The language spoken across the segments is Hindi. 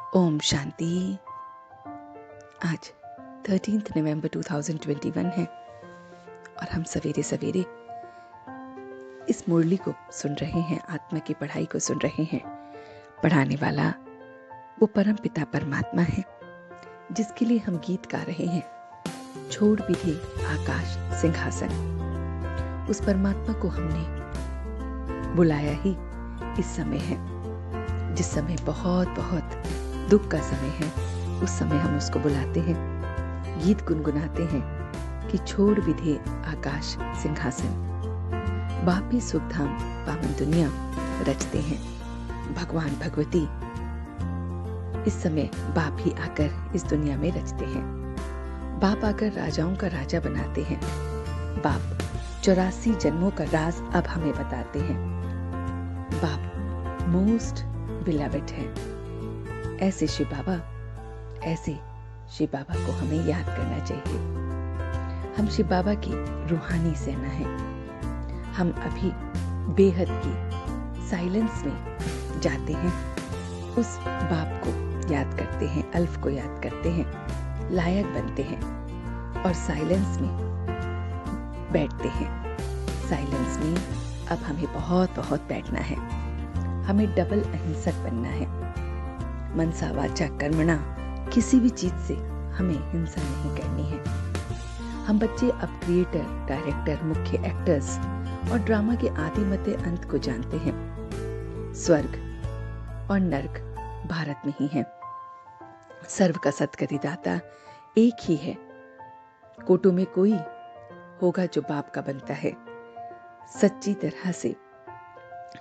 ओम शांति। आज 13 नवंबर 2021 है और हम सवेरे सवेरे इस मुरली को सुन रहे हैं, आत्मा की पढ़ाई को सुन रहे हैं। पढ़ाने वाला वो परम पिता परमात्मा है जिसके लिए हम गीत गा रहे हैं। छोड़ भी दे आकाश सिंहासन। उस परमात्मा को हमने बुलाया ही इस समय है, जिस समय बहुत बहुत दुख का समय है। उस समय हम उसको बुलाते हैं, गीत गुनगुनाते हैं कि छोड़ भी दे आकाश सिंहासन। बाप ही सुखधाम पावन दुनिया रचते हैं। भगवान भगवती इस समय बाप ही आकर इस दुनिया में रचते हैं। बाप आकर राजाओं का राजा बनाते हैं। बाप 84 जन्मों का राज अब हमें बताते हैं। बाप मोस्ट बिलवेड है। ऐसे शिव बाबा को हमें याद करना चाहिए। हम शिव बाबा की रूहानी सेना है। हम अभी बेहद की साइलेंस में जाते हैं, उस बाप को याद करते हैं, अल्फ को याद करते हैं, लायक बनते हैं और साइलेंस में बैठते हैं। साइलेंस में अब हमें बहुत बहुत बैठना है। हमें डबल अहिंसक बनना है। मनसा वाचा कर्मणा, किसी भी चीज से हमें हिंसा नहीं करनी है। हम बच्चे अब क्रिएटर, डायरेक्टर, मुख्य एक्टर्स और ड्रामा के आदि मध्य अंत को जानते हैं। स्वर्ग और नर्क भारत में ही है। सर्व का सत्करी दाता एक ही है। कोटों में कोई होगा जो बाप का बनता है। सच्ची तरह से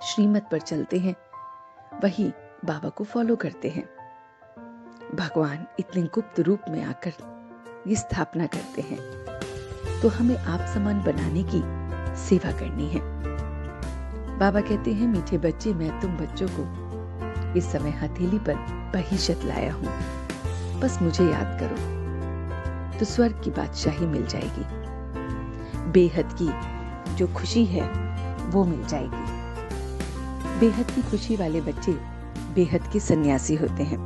श्रीमत पर चलते हैं, वही बाबा को फॉलो करते हैं। भगवान इतने गुप्त रूप में आकर ये स्थापना करते हैं, तो हमें आप समान बनाने की सेवा करनी है। बाबा कहते हैं, मीठे बच्चे, मैं तुम बच्चों को इस समय हथेली पर बहिशत लाया हूं, बस मुझे याद करो तो स्वर्ग की बादशाही मिल जाएगी। बेहद की जो खुशी है वो मिल जाएगी। बेहद की खुशी वाले बच्चे बेहद के सन्यासी होते हैं।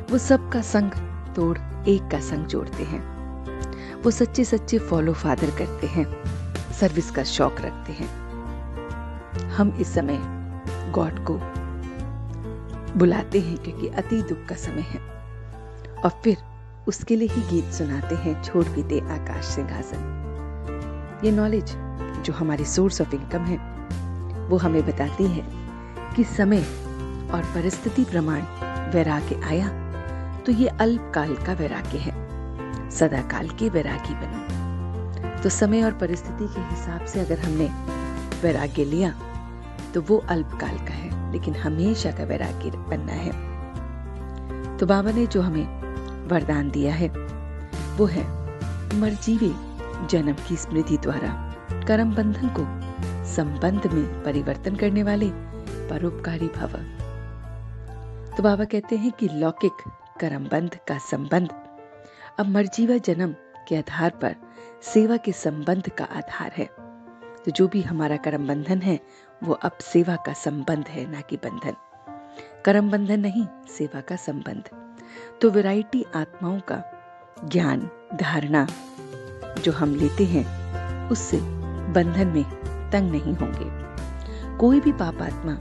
वो सबका संग तोड़ एक का संग जोड़ते हैं। वो सच्चे सच्चे फॉलो फादर करते हैं, सर्विस का शौक रखते हैं। हम इस समय गॉड को बुलाते हैं क्योंकि अति दुख का समय है, और फिर उसके लिए ही गीत सुनाते हैं, छोड़ भी दे आकाश सिंहासन। ये नॉलेज जो हमारी सोर्स ऑफ इनकम है वो हमें बताती है कि समय और परिस्थिति प्रमाण वैराग्य आया तो ये अल्पकाल का वैराग्य है। सदा काल के वैरागी बनो। तो समय और परिस्थिति के हिसाब से अगर हमने वैराग्य लिया तो वो अल्पकाल का है, लेकिन हमेशा का वैराग्य बनना है। तो बाबा ने जो हमें वरदान दिया है वो है मरजीवे जन्म की स्मृति द्वारा कर्म बंधन को संबंध में परिवर्तन करने वाले परोपकारी भव। तो बाबा कहते हैं कि लौकिक कर्मबंध का संबंध अब मरजीवा जन्म के आधार पर सेवा के संबंध का आधार है। तो जो भी हमारा कर्म बंधन है वो अब सेवा का संबंध है, ना कि बंधन। कर्म बंधन नहीं, सेवा का संबंध। तो वैरायटी आत्माओं का ज्ञान धारणा जो हम लेते हैं उससे बंधन में तंग नहीं होंगे। कोई भी पाप आत्मा,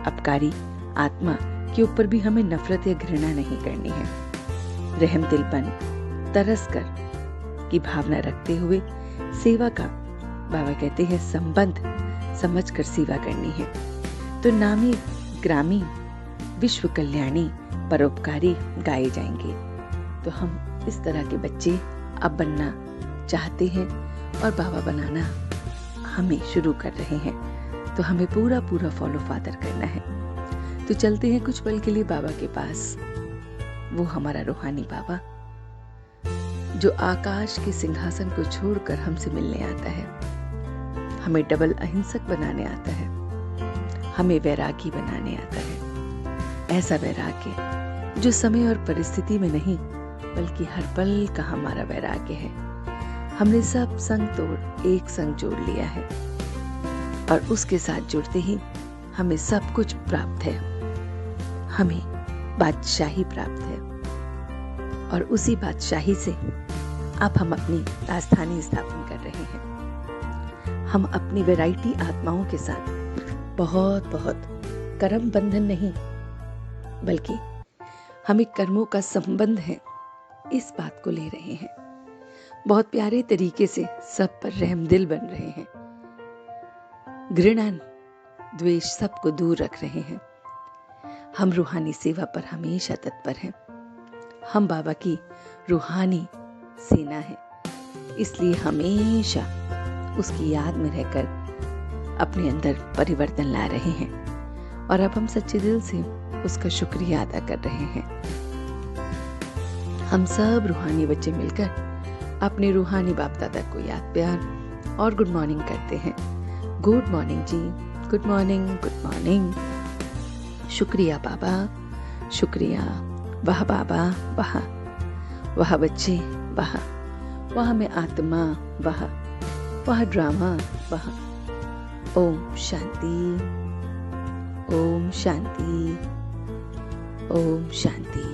अपकारी आत्मा के ऊपर भी हमें नफरत या घृणा नहीं करनी है। रहम दिलपन, तरस कर की भावना रखते हुए सेवा का, बाबा कहते हैं, संबंध समझकर सेवा करनी है। तो नामी ग्रामी विश्व कल्याणी परोपकारी गाए जाएंगे। तो हम इस तरह के बच्चे अब बनना चाहते हैं और बाबा बनाना हमें शुरू कर रहे हैं। तो हमें पूरा पूरा फॉलो फादर करना है। तो चलते हैं कुछ पल के लिए बाबा के पास। वो हमारा रूहानी बाबा जो आकाश के सिंहासन को छोड़कर हमसे मिलने आता है, हमें डबल अहिंसक बनाने आता है, हमें वैरागी बनाने आता है। ऐसा वैराग्य जो समय और परिस्थिति में नहीं बल्कि हर पल का हमारा वैराग्य है। हमने सब संग तोड़ एक संग जोड़ लिया है और उसके साथ जुड़ते ही हमें सब कुछ प्राप्त है। हमें बादशाही प्राप्त है और उसी बादशाही से अब हम अपनी राजधानी स्थापन कर रहे हैं। हम अपनी वैरायटी आत्माओं के साथ बहुत बहुत कर्म बंधन नहीं, बल्कि हमें कर्मों का संबंध है, इस बात को ले रहे हैं। बहुत प्यारे तरीके से सब पर रहमदिल बन रहे हैं। घृणा द्वेष सबको दूर रख रहे हैं। हम रूहानी सेवा पर हमेशा तत्पर हैं। हम बाबा की रूहानी सेना है, इसलिए हमेशा उसकी याद में रहकर अपने अंदर परिवर्तन ला रहे हैं और अब हम सच्चे दिल से उसका शुक्रिया अदा कर रहे हैं। हम सब रूहानी बच्चे मिलकर अपने रूहानी बाप दादा को याद प्यार और गुड मॉर्निंग करते हैं। गुड मॉर्निंग जी, गुड मॉर्निंग, गुड मॉर्निंग। शुक्रिया बाबा, शुक्रिया। वाह बाबा, वाह। वाह बच्चे, वाह। वाह में आत्मा, वाह। वाह ड्रामा, वाह। ओम शांति, ओम शांति, ओम शांति।